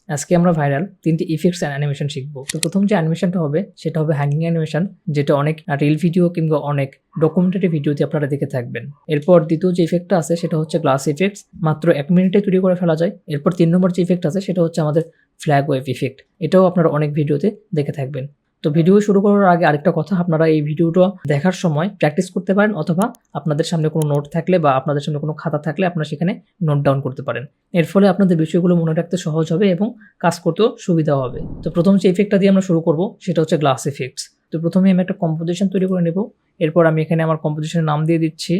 আজকে আমরা ভাইরাল 3টি ইফেক্টস অ্যান্ড অ্যানিমেশন শিখবো। তো প্রথম যে অ্যানিমেশনটা হবে সেটা হবে হ্যাঙ্গিং অ্যানিমেশন, যেটা অনেক রিল ভিডিও কিংবা অনেক ডকুমেন্টারি ভিডিওতে আপনারা দেখে থাকবেন। এরপর দ্বিতীয় যে ইফেক্টটা আছে সেটা হচ্ছে গ্লাস ইফেক্টস, মাত্র 1 মিনিটে তৈরি করে ফেলা যায়। এরপর 3 নম্বর যে ইফেক্ট আছে সেটা হচ্ছে আমাদের ফ্ল্যাগ ওয়েভ ইফেক্ট, এটাও আপনারা অনেক ভিডিওতে দেখে থাকবেন। তো ভিডিও শুরু করার আগে আরেকটা কথা, আপনারা এই ভিডিওটা দেখার সময় প্র্যাকটিস করতে পারেন, অথবা আপনাদের সামনে কোনো নোট থাকলে বা আপনাদের সামনে কোনো খাতা থাকলে আপনারা সেখানে নোট ডাউন করতে পারেন। এর ফলে আপনাদের বিষয়গুলো মনে রাখতে সহজ হবে এবং কাজ করতেও সুবিধা হবে। তো প্রথম যে ইফেক্টটা দিয়ে আমরা শুরু করব সেটা হচ্ছে গ্লাস ইফেক্টস। তো প্রথমে আমি একটা কম্পোজিশন তৈরি করে নেব। এরপর আমি এখানে আমার কম্পোজিশনের নাম দিয়ে দিচ্ছি।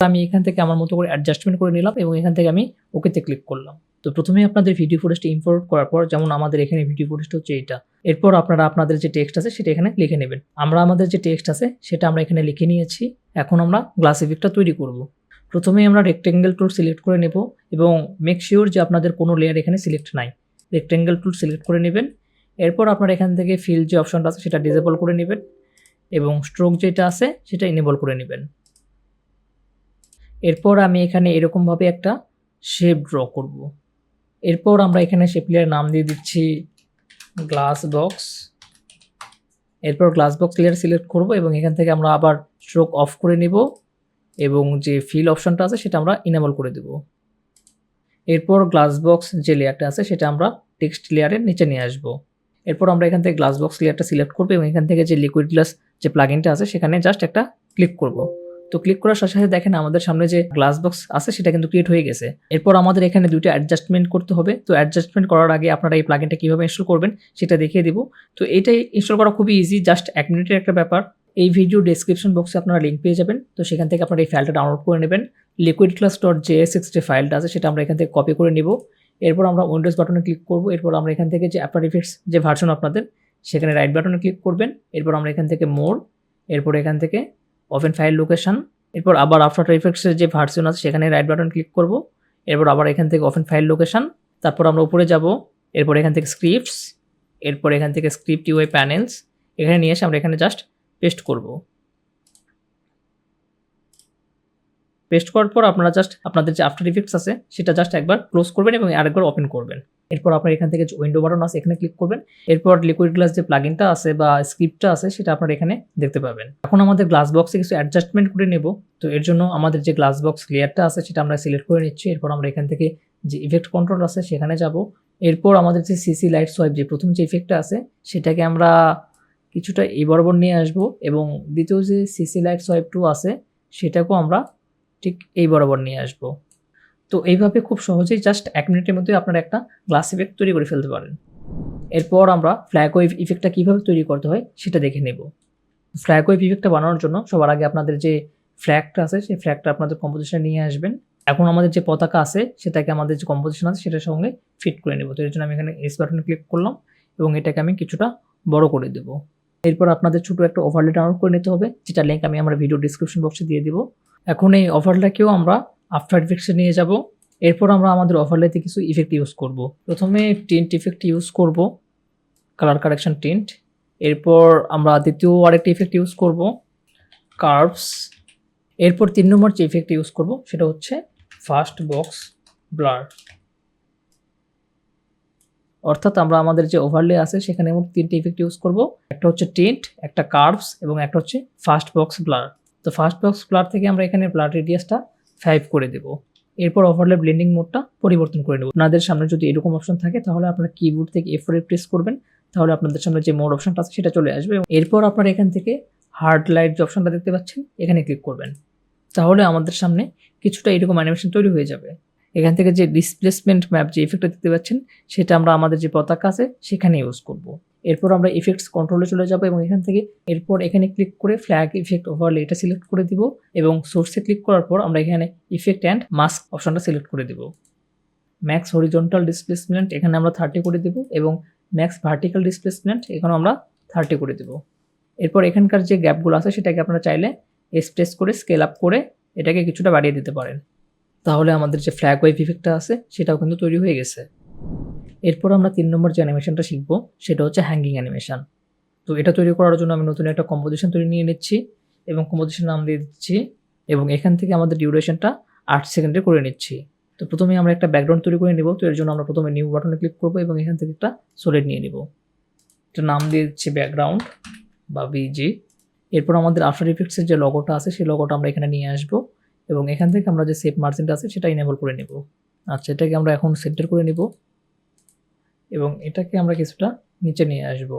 আমি এখান থেকে আমার মতো করে অ্যাডজাস্টমেন্ট করে নিলাম এবং এখান থেকে আমি ওকেতে ক্লিক করলাম। তো প্রথমে আপনাদের ভিডিও ফুটেজটা ইম্পোর্ট করার পর, যেমন আমাদের এখানে ভিডিও ফুটেজটা হচ্ছে এইটা, এরপর আপনারা আপনাদের যে টেক্সট আছে সেটা এখানে লিখে নেবেন। আমরা আমাদের যে টেক্সট আছে সেটা আমরা এখানে লিখে নিয়েছি। এখন আমরা গ্লাস ইফেক্টটা তৈরি করব। প্রথমে আমরা রেক্টেঙ্গেল টুল সিলেক্ট করে নেব এবং মেক শিওর যে আপনাদের কোনো লেয়ার এখানে সিলেক্ট নাই। রেক্টেঙ্গেল টুল সিলেক্ট করে নেবেন। এরপর আপনারা এখান থেকে ফিল যে অপশনটা আছে সেটা ডিসেবল করে নেবেন এবং স্ট্রোক যেটা আছে সেটা ইনেবল করে নেবেন। এরপর আমি এখানে এরকমভাবে একটা শেপ ড্র করব। এরপর আমরা এখানে শেপ লেয়ার নাম দিয়ে দিচ্ছি গ্লাস বক্স। এরপর গ্লাস বক্স লেয়ার সিলেক্ট করব এবং এখান থেকে আমরা আবার স্ট্রোক অফ করে নিব এবং যে ফিল অপশনটা আছে সেটা আমরা ইনেবল করে দেব। এরপর গ্লাস বক্স যে লেয়ারটা আছে সেটা আমরা টেক্সট লেয়ারের নিচে নিয়ে আসব। এরপর আমরা এখান থেকে গ্লাস বক্স লেয়ারটা সিলেক্ট করব এবং এখান থেকে যে লিকুইড গ্লাস যে প্লাগইনটা আছে সেখানে জাস্ট একটা ক্লিক করব। তো ক্লিক করার সাথে সাথে দেখেন আমাদের সামনে যে গ্লাস বক্স আছে সেটা কিন্তু ক্রিয়েট হয়ে গেছে। এরপর আমাদের এখানে দুটো অ্যাডজাস্টমেন্ট করতে হবে। তো অ্যাডজাস্টমেন্ট করার আগে আপনারা এই প্লাগইনটা কিভাবে ইনস্টল করবেন সেটা দেখিয়ে দিব। তো এটাই ইনস্টল করা খুবই ইজি, জাস্ট 1 মিনিটের একটা ব্যাপার। এই ভিডিও ডেসক্রিপশন বক্সে আপনারা লিঙ্ক পেয়ে যাবেন। তো সেখান থেকে আপনারা এই ফাইলটা ডাউনলোড করে নেবেন। liquidclass.jsx যে ফাইলটা আছে সেটা আমরা এখান থেকে কপি করে নিব। এরপর আমরা উইন্ডোজ বাটনে ক্লিক করব। এরপর আমরা এখান থেকে যে আফটার ইফেক্টস যে ভার্সন আপনাদের, সেখানে রাইট বাটনে ক্লিক করবেন। এরপর আমরা এখান থেকে মোর, এরপর এখান থেকে ওপেন ফাইল লোকেশন, এরপর আবার আফটার ইফেক্টসের যে ভার্সন আছে সেখানে রাইট বাটন ক্লিক করব। এরপর আবার এখান থেকে ওপেন ফাইল লোকেশন, তারপর আমরা উপরে যাব। এরপর এখান থেকে স্ক্রিপ্টস, এরপর এখান থেকে স্ক্রিপ্ট ইউআই প্যানেলস, এখানে নিয়ে এসে আমরা এখানে জাস্ট পেস্ট করব। পেস্ট করার পর আপনারা জাস্ট আপনাদের যে আফটার ইফেক্টস আছে সেটা জাস্ট একবার ক্লোজ করবেন এবং আরেকবার ওপেন করবেন। এরপর আপনারা এখান থেকে যে উইন্ডো বাটন আছে এখানে ক্লিক করবেন। এরপর লিকুইড গ্লাস যে প্লাগইনটা আছে বা স্ক্রিপ্টটা আছে সেটা আপনারা এখানে দেখতে পাবেন। এখন আমাদের গ্লাস বক্সে কিছু অ্যাডজাস্টমেন্ট করে নেব। তো এর জন্য আমাদের যে গ্লাস বক্স লেয়ারটা আছে সেটা আমরা সিলেক্ট করে নিচ্ছি। এরপর আমরা এখান থেকে যে ইফেক্ট কন্ট্রোল আছে সেখানে যাব। এরপর আমাদের যে সিসি লাইট সোয়াইপ যে প্রথম যে ইফেক্টটা আছে সেটাকে আমরা কিছুটা এই বরাবর নিয়ে আসব এবং দ্বিতীয় যে সিসি লাইট সোয়াইপ 2 আছে সেটাকেও আমরা ঠিক এই বরাবর নিয়ে আসবো। তো এইভাবে খুব সহজেই জাস্ট 1 মিনিটের মধ্যে আপনারা একটা গ্লাস ইফেক্ট তৈরি করে ফেলতে পারেন। এরপর আমরা ফ্ল্যাগ ওয়েভ ইফেক্টটা কীভাবে তৈরি করতে হয় সেটা দেখে নেব। ফ্ল্যাগ ওয়েভ ইফেক্টটা বানানোর জন্য সবার আগে আপনাদের যে ফ্ল্যাগটা আছে সেই ফ্ল্যাগটা আপনাদের কম্পোজিশনে নিয়ে আসবেন। এখন আমাদের যে পতাকা আছে সেটাকে আমাদের যে কম্পোজিশন আছে সেটার সঙ্গে ফিট করে নেব। তো এর জন্য আমি এখানে এস বাটনে ক্লিক করলাম এবং এটাকে আমি কিছুটা বড় করে দেব। এরপর আপনাদের ছোটো একটা ওভারলে ডাউনলোড করে নিতে হবে, যেটা লিঙ্ক আমি আমার ভিডিও ডিসক্রিপশন বক্সে দিয়ে দিব। এখন এই ওভারলেকেও আমরা আফটার ইফেক্টসে নিয়ে যাব। এরপর আমরা আমাদের ওভারলেতে কিছু ইফেক্ট ইউজ করব। প্রথমে টিন্ট ইফেক্ট ইউজ করব, কালার কারেকশন টিন্ট। এরপর আমরা দ্বিতীয় আরেকটা ইফেক্ট ইউজ করব, কার্ভস। এরপর 3 নম্বর যে ইফেক্ট ইউজ করব সেটা হচ্ছে ফাস্ট বক্স ব্লার। অর্থাৎ আমরা আমাদের যে ওভারলে আছে সেখানে মোট 3টে ইফেক্ট ইউজ করব। একটা হচ্ছে টিন্ট, একটা কার্ভস এবং একটা হচ্ছে ফাস্ট বক্স ব্লার। তো ফাস্ট বক্স ব্লার থেকে আমরা এখানে ব্লার রেডিয়াসটা 5 করে দেব। এরপর ওভারলে ব্লেন্ডিং মোডটা পরিবর্তন করে নেব। আপনাদের সামনে যদি এরকম অপশন থাকে তাহলে আপনারা কিবোর্ড থেকে F4 প্রেস করবেন, তাহলে আপনাদের সামনে যে মোড অপশনটা আছে সেটা চলে আসবে। এরপর আপনারা এখান থেকে হার্ড লাইট যে অপশনটা দেখতে পাচ্ছেন এখানে ক্লিক করবেন, তাহলে আমাদের সামনে কিছুটা এরকম অ্যানিমেশন তৈরি হয়ে যাবে। এখান থেকে যে ডিসপ্লেসমেন্ট ম্যাপ যে ইফেক্টটা দেখতে পাচ্ছেন সেটা আমরা আমাদের যে পতাকা আছে সেখানে ইউজ করব। এরপর আমরা ইফেক্টস কন্ট্রোলে চলে যাব এবং এখান থেকে এরপর এখানে ক্লিক করে ফ্ল্যাগ ইফেক্ট ওভারলে এটা সিলেক্ট করে দিব এবং সোর্সে ক্লিক করার পর আমরা এখানে ইফেক্ট অ্যান্ড মাস্ক অপশনটা সিলেক্ট করে দিব। ম্যাক্স হরিজন্টাল ডিসপ্লেসমেন্ট এখানে আমরা 30 করে দেব এবং ম্যাক্স ভার্টিক্যাল ডিসপ্লেসমেন্ট এখানে আমরা 30 করে দেব। এরপর এখানকার যে গ্যাপগুলো আছে সেটাকে আপনারা চাইলে এক্সপ্রেস করে স্কেল আপ করে এটাকে কিছুটা বাড়িয়ে দিতে পারেন, তাহলে আমাদের যে ফ্ল্যাগ ওয়েভ ইফেক্টটা আছে সেটাও কিন্তু তৈরি হয়ে গেছে। এরপর আমরা 3 নম্বর যে অ্যানিমেশনটা শিখব সেটা হচ্ছে হ্যাঙ্গিং অ্যানিমেশন। তো এটা তৈরি করার জন্য আমি নতুন একটা কম্পোজিশন তৈরি নিয়ে নিচ্ছি এবং কম্পোজিশন নাম দিয়ে দিচ্ছি এবং এখান থেকে আমাদের ডিউরেশনটা 8 সেকেন্ডে করে নিচ্ছি। তো প্রথমে আমরা একটা ব্যাকগ্রাউন্ড তৈরি করে নেব। তো এর জন্য আমরা প্রথমে নিউ বাটনে ক্লিক করব এবং এখান থেকে একটা সলিড নিয়ে নেব। এটা নাম দিয়ে দিচ্ছি ব্যাকগ্রাউন্ড বা বিজি। এরপর আমাদের আফটার ইফেক্টসের যে লগোটা আছে সেই লগোটা আমরা এখানে নিয়ে আসব এবং এখান থেকে আমরা যে সেভ মার্জিনটা আছে সেটা ইনেবল করে নেব। আচ্ছা, এটাকে আমরা এখন সেন্টার করে নেব এবং এটাকে আমরা কিছুটা নিচে নিয়ে আসব,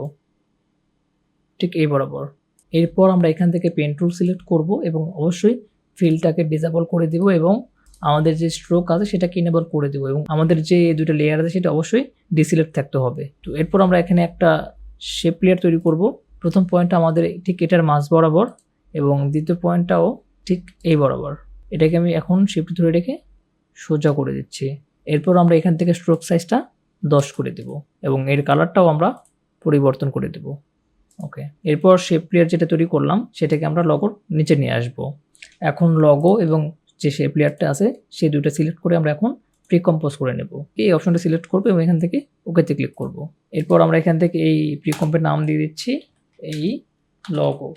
ঠিক এই বরাবর। এরপর আমরা এখান থেকে পেন টুল সিলেক্ট করব এবং অবশ্যই ফিলটাকে ডিসেবল করে দিব এবং আমাদের যে স্ট্রোক আছে সেটাকে ইনেবল করে দিব এবং আমাদের যে দুটো লেয়ার আছে সেটা অবশ্যই ডিসিলেক্ট থাকতে হবে। তো এরপর আমরা এখানে একটা শেপ লেয়ার তৈরি করব। প্রথম পয়েন্টটা আমাদের ঠিক এটার মাঝ বরাবর এবং দ্বিতীয় পয়েন্টটাও ঠিক এই বরাবর। এটাকে আমি এখন শিফট ধরে রেখে সোজা করে দিচ্ছি। এরপর আমরা এখান থেকে স্ট্রোক সাইজটা 10 করে দেব এবং এর কালারটাও আমরা পরিবর্তন করে দেব। ওকে, এরপর শেপ লেয়ার যেটা তৈরি করলাম সেটাকে আমরা লগোর নিচে নিয়ে আসব। এখন লগো এবং যে শেপ লেয়ারটা আছে সেই দুটো সিলেক্ট করে আমরা এখন প্রিকম্পোজ করে নেব। এই অপশনটা সিলেক্ট করব এবং এখান থেকে ওকেতে ক্লিক করব। এরপর আমরা এখান থেকে এই প্রিকম্পের নাম দিয়ে দিচ্ছি এই লগো।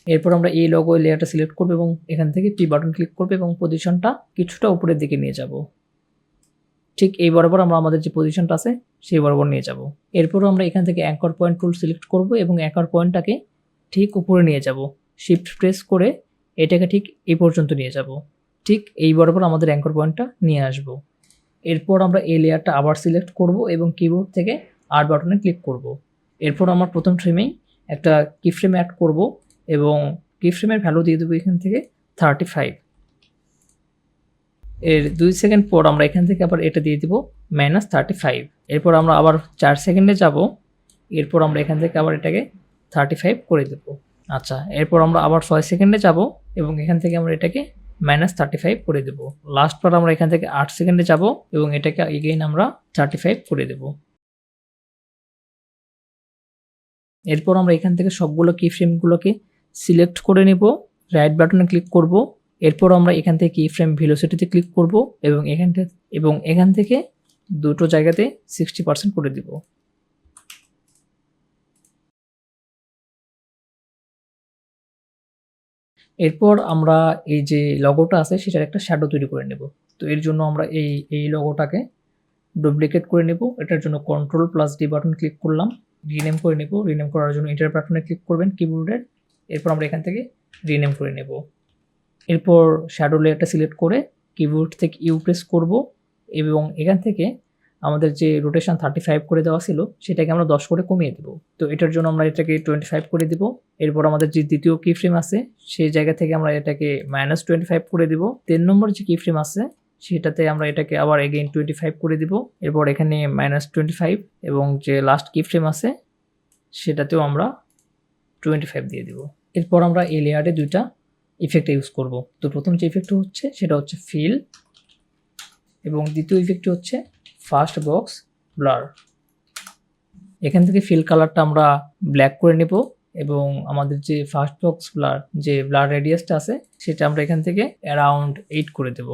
এরপর আমরা এই লগো লেয়ারটা সিলেক্ট করব এবং এখান থেকে পি বাটন ক্লিক করব এবং পজিশনটা কিছুটা উপরের দিকে নিয়ে যাব। ঠিক এই বরাবর আমরা আমাদের যে পজিশনটা আছে সেই বরাবর নিয়ে যাব। এরপরও আমরা এখান থেকে অ্যাঙ্কর পয়েন্ট টুল সিলেক্ট করব এবং অ্যাঙ্কর পয়েন্টটাকে ঠিক উপরে নিয়ে যাব। শিফট প্রেস করে এটাকে ঠিক এই পর্যন্ত নিয়ে যাব। ঠিক এই বরাবর আমাদের অ্যাঙ্কর পয়েন্টটা নিয়ে আসব। এরপর আমরা এই লেয়ারটা আবার সিলেক্ট করব এবং কিবোর্ড থেকে আর্ট বাটনে ক্লিক করব। এরপর আমার প্রথম ফ্রেমেই একটা কিফ্রেম অ্যাড করব এবং কিফ্রেমের ভ্যালু দিয়ে দেবো এখান থেকে 35। এর 2 সেকেন্ড পর আমরা এখান থেকে আবার এটা দিয়ে দিব -35। এরপর আমরা আবার 4 সেকেন্ডে যাব। এরপর আমরা এখান থেকে আবার এটাকে 35 করে দেব। আচ্ছা, এরপর আমরা আবার 6 সেকেন্ডে যাব এবং এখান থেকে আমরা এটাকে -35 করে দেব। লাস্ট বার আমরা এখান থেকে 8 সেকেন্ডে যাব এবং এটাকে এগেইন আমরা 35 করে দেব। এরপর আমরা এখান থেকে সবগুলো কিফ্রেমগুলোকে সিলেক্ট করে নেব, রাইট বাটনে ক্লিক করব। এরপর আমরা এখান থেকে কিফ্রেম ভেলোসিটিতে ক্লিক করব এবং এখান থেকে দুটো জায়গাতে 60% করে দিব। এরপর আমরা এই যে লগোটা আছে সেটার একটা শ্যাডো তৈরি করে নেব। তো এর জন্য আমরা এই লগোটাকে ডুপ্লিকেট করে নেব। এটার জন্য Ctrl+D বাটন ক্লিক করলাম, রিনেম করে নেব। রিনেম করার জন্য এন্টার বাটনে ক্লিক করবেন কিবোর্ডের। এরপর আমরা এখান থেকে রিনেম করে নেব। এরপর শ্যাডো লেয়ারটা সিলেক্ট করে কিবোর্ড থেকে ইউ প্রেস করব এবং এখান থেকে আমাদের যে রোটেশন 35 করে দেওয়া ছিল সেটাকে আমরা 10 করে কমিয়ে দেব। তো এটার জন্য আমরা এটাকে 25 করে দিব। এরপর আমাদের যে দ্বিতীয় কিফ্রেম আছে সেই জায়গা থেকে আমরা এটাকে -25 করে দিব। 3 নম্বর যে কিফ্রেম আছে সেটাতে আমরা এটাকে আবার এগেইন 25 করে দিব। এরপর এখানে -25 এবং যে লাস্ট কিফ্রেম আছে সেটাতেও আমরা 25 দিয়ে দিব। এরপর আমরা এই লেয়ারে দুইটা ইফেক্ট ইউজ করব। তো প্রথম যে ইফেক্টটা হচ্ছে সেটা হচ্ছে ফিল এবং দ্বিতীয় ইফেক্টটি হচ্ছে ফার্স্ট বক্স ব্লার। এখান থেকে ফিল কালারটা আমরা ব্ল্যাক করে নেব এবং আমাদের যে ফার্স্ট বক্স ব্লার যে ব্লার রেডিয়াসটা আছে সেটা আমরা এখান থেকে অ্যারাউন্ড 8 করে দেব।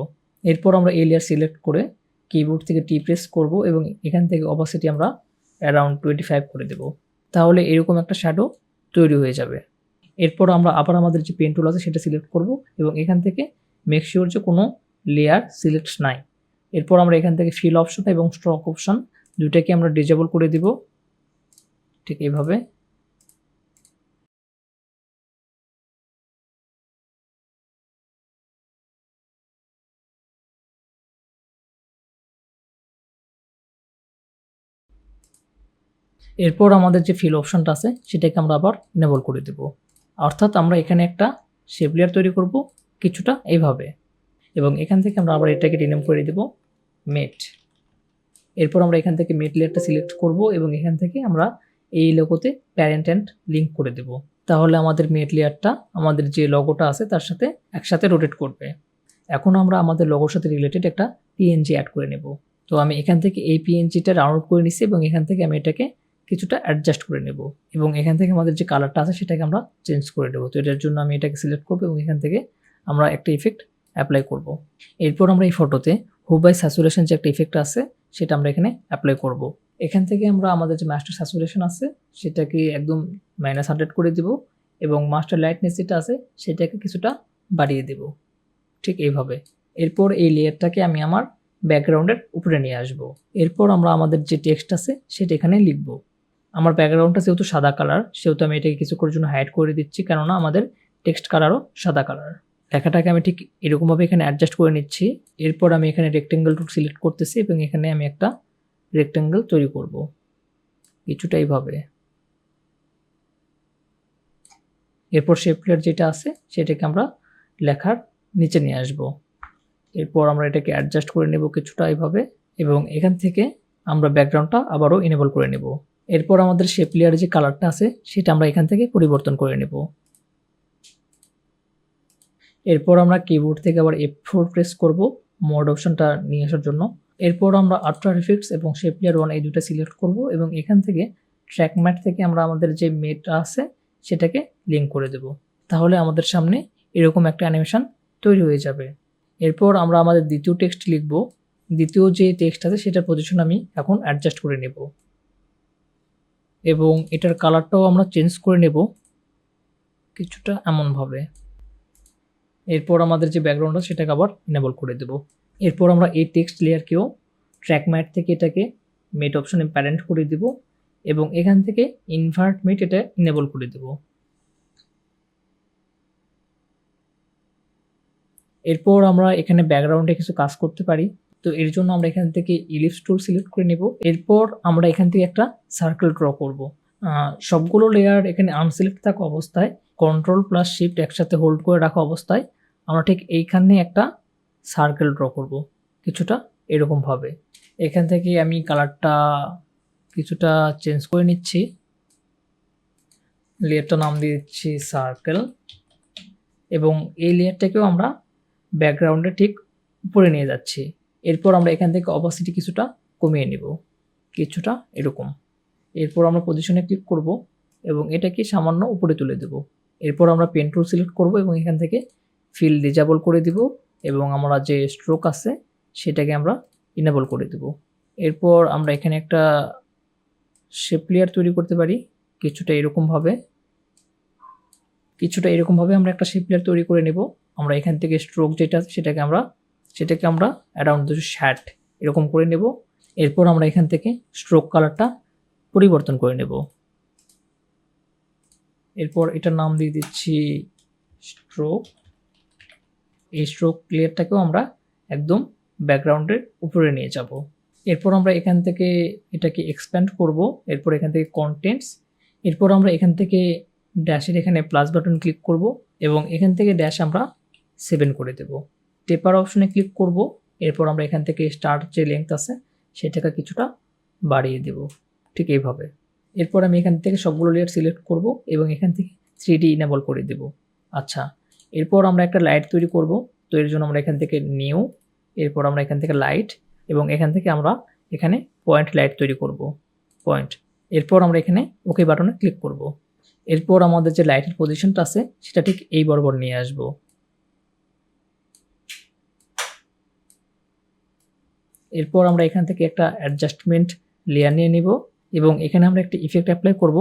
এরপর আমরা এই লেয়ার সিলেক্ট করে কিবোর্ড থেকে টি প্রেস করব এবং এখান থেকে অপাসিটি আমরা অ্যারাউন্ড 25 করে দেব। তাহলে এরকম একটা শ্যাডো তৈরি হয়ে যাবে। এরপর আমরা আবার আমাদের যে পেন টুল আছে সেটা সিলেক্ট করব এবং এখান থেকে মেক শিওর যে কোনো লেয়ার সিলেক্ট নাই। এরপর আমরা এখান থেকে ফিল অপশন এবং স্ট্রোক অপশন দুটাকে আমরা ডিসেবল করে দিব, ঠিক এইভাবে। এরপর আমাদের যে ফিল অপশনটা আছে সেটাকে আমরা আবার ইনেবল করে দেব। অর্থাৎ আমরা এখানে একটা শেপ লেয়ার তৈরি করব কিছুটা এইভাবে এবং এখান থেকে আমরা আবার এটাকে রিনেম করে দেব মেট। এরপর আমরা এখান থেকে মেট লেয়ারটা সিলেক্ট করব এবং এখান থেকে আমরা এই লোগোতে প্যারেন্ট অ্যান্ড লিঙ্ক করে দেব। তাহলে আমাদের মেট লেয়ারটা আমাদের যে লগোটা আছে তার সাথে একসাথে রোটেট করবে। এখন আমরা আমাদের লগোর সাথে রিলেটেড একটা পিএনজি অ্যাড করে নেব। তো আমি এখান থেকে এই পিএনজিটা ডাউনলোড করে নিছি এবং এখান থেকে আমি এটাকে কিছুটা অ্যাডজাস্ট করে নেব এবং এখান থেকে আমাদের যে কালারটা আছে সেটাকে আমরা চেঞ্জ করে দেবো। তো এটার জন্য আমি এটাকে সিলেক্ট করবো এবং এখান থেকে আমরা একটা ইফেক্ট অ্যাপ্লাই করব। এরপর আমরা এই ফটোতে হুবাই স্যাচুরেশন যে একটা ইফেক্ট আছে সেটা আমরা এখানে অ্যাপ্লাই করব। এখান থেকে আমরা আমাদের যে মাস্টার স্যাচুরেশন আছে সেটাকে একদম -100 করে দিব এবং মাস্টার লাইটনেস যেটা আছে সেটাকে কিছুটা বাড়িয়ে দেব, ঠিক এইভাবে। এরপর এই লেয়ারটাকে আমি আমার ব্যাকগ্রাউন্ডের উপরে নিয়ে আসব। এরপর আমরা আমাদের যে টেক্সট আছে সেটা এখানে লিখব। আমার ব্যাকগ্রাউন্ডটা যেহেতু সাদা কালার, সেহেতু আমি এটাকে কিছুক্ষণের জন্য হাইড করে দিচ্ছি, কেননা আমাদের টেক্সট কালারও সাদা কালার। লেখাটাকে আমি ঠিক এরকমভাবে এখানে অ্যাডজাস্ট করে নিচ্ছি। এরপর আমি এখানে রেক্টেঙ্গেল টুল সিলেক্ট করতেছি এবং এখানে আমি একটা রেক্টেঙ্গেল তৈরি করব কিছুটা এইভাবে। এরপর শেপ লেয়ার যেটা আছে সেটাকে আমরা লেখার নিচে নিয়ে আসব। এরপর আমরা এটাকে অ্যাডজাস্ট করে নেব কিছুটা এইভাবে এবং এখান থেকে আমরা ব্যাকগ্রাউন্ডটা আবারও এনেবল করে নেব। এরপর আমাদের শেপ লেয়ারে যে কালারটা আছে সেটা আমরা এখান থেকে পরিবর্তন করে নেব। এরপর আমরা কিবোর্ড থেকে আবার F4 প্রেস করব মোড অপশনটা নিয়ে আসার জন্য। এরপর আমরা আফটার ইফেক্টস এবং শেপ লেয়ার 1 এই দুটো সিলেক্ট করব এবং এখান থেকে ট্র্যাক ম্যাট থেকে আমরা আমাদের যে মেটটা আছে সেটাকে লিঙ্ক করে দেব। তাহলে আমাদের সামনে এরকম একটা অ্যানিমেশন তৈরি হয়ে যাবে। এরপর আমরা আমাদের দ্বিতীয় টেক্সট লিখব। দ্বিতীয় যে টেক্সট আছে সেটার পজিশন আমি এখন অ্যাডজাস্ট করে নেব এবং এটার কালারটাও আমরা চেঞ্জ করে নেব কিছুটা এমনভাবে। এরপর আমাদের যে ব্যাকগ্রাউন্ড আছে সেটাকে আবার এনেবল করে দেব। এরপর আমরা এই টেক্সট লেয়ারকেও ট্র্যাক ম্যাট থেকে এটাকে মেট অপশনে প্যারেন্ট করে দেব এবং এখান থেকে ইনভার্ট মেট এটা এনেবল করে দেব। এরপর আমরা এখানে ব্যাকগ্রাউন্ডে কিছু কাজ করতে পারি, তো এর জন্য আমরা এখান থেকে ইলিপস টুল সিলেক্ট করে নেব। এরপর আমরা এখান থেকে একটা সার্কেল ড্র করব। সবগুলো লেয়ার এখানে আনসিলেক্ট থাকা অবস্থায় কন্ট্রোল প্লাস শিফট একসাথে হোল্ড করে রাখা অবস্থায় আমরা ঠিক এইখানে একটা সার্কেল ড্র করব কিছুটা এরকমভাবে। এখান থেকে আমি কালারটা কিছুটা চেঞ্জ করে নিচ্ছি, লেয়ারটা নাম দিয়ে দিচ্ছি সার্কেল এবং এই লেয়ারটাকেও আমরা ব্যাকগ্রাউন্ডে ঠিক উপরে নিয়ে যাচ্ছি। এরপর আমরা এখান থেকে অপাসিটি কিছুটা কমিয়ে নেব কিছুটা এরকম। এরপর আমরা পজিশনে ক্লিক করব এবং এটাকে সামান্য উপরে তুলে দেব। এরপর আমরা পেন টুল সিলেক্ট করব এবং এখান থেকে ফিল ডিজেবল করে দিব এবং আমরা যে স্ট্রোক আছে সেটাকে আমরা ইনেবল করে দেব। এরপর আমরা এখানে একটা শেপ লেয়ার তৈরি করতে পারি কিছুটা এরকমভাবে আমরা একটা শেপ লেয়ার তৈরি করে নেব। আমরা এখান থেকে স্ট্রোক যেটা আছে সেটাকে আমরা অ্যারাউন্ড 260 এরকম করে নেব। এরপর আমরা এখান থেকে স্ট্রোক কালারটা পরিবর্তন করে নেব। এরপর এটার নাম দিয়ে দিচ্ছি স্ট্রোক। এই স্ট্রোক লেয়ারটাকেও আমরা একদম ব্যাকগ্রাউন্ডের উপরে নিয়ে যাব। এরপর আমরা এখান থেকে এটাকে এক্সপ্যান্ড করব। এরপর এখান থেকে কন্টেন্টস, এরপর আমরা এখান থেকে ড্যাশের এখানে প্লাস বাটন ক্লিক করব এবং এখান থেকে ড্যাশ আমরা 7 করে দেব। টেপার অপশনে ক্লিক করব। এরপর আমরা এখান থেকে স্টার্ট যে লেংথ আছে সেটাকে কিছুটা বাড়িয়ে দেব ঠিক এইভাবে। এরপর আমি এখান থেকে সবগুলো লেয়ার সিলেক্ট করব এবং এখান থেকে 3D ইনেবল করে দেব। আচ্ছা, এরপর আমরা একটা লাইট তৈরি করব। তো এর জন্য আমরা এখান থেকে নিউ, এরপর আমরা এখান থেকে লাইট এবং এখান থেকে আমরা এখানে পয়েন্ট লাইট তৈরি করব পয়েন্ট। এরপর আমরা এখানে ওকে বাটনে ক্লিক করব। এরপর আমাদের যে লাইটের পজিশনটা আছে সেটা ঠিক এই বরাবর নিয়ে আসব। এরপর আমরা এখান থেকে একটা অ্যাডজাস্টমেন্ট লেয়ার নিয়ে নিব এবং এখানে আমরা একটা ইফেক্ট অ্যাপ্লাই করব।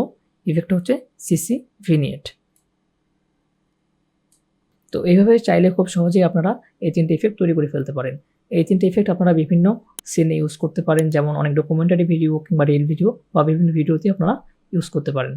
ইফেক্টটা হচ্ছে সিসি ভিনিয়েট। তো এইভাবে চাইলে খুব সহজেই আপনারা এই 3টে ইফেক্ট তৈরি করে ফেলতে পারেন। এই 3টে ইফেক্ট আপনারা বিভিন্ন সিনে ইউজ করতে পারেন, যেমন অনেক ডকুমেন্টারি ভিডিও কিংবা রিল ভিডিও বা বিভিন্ন ভিডিওতে আপনারা ইউজ করতে পারেন।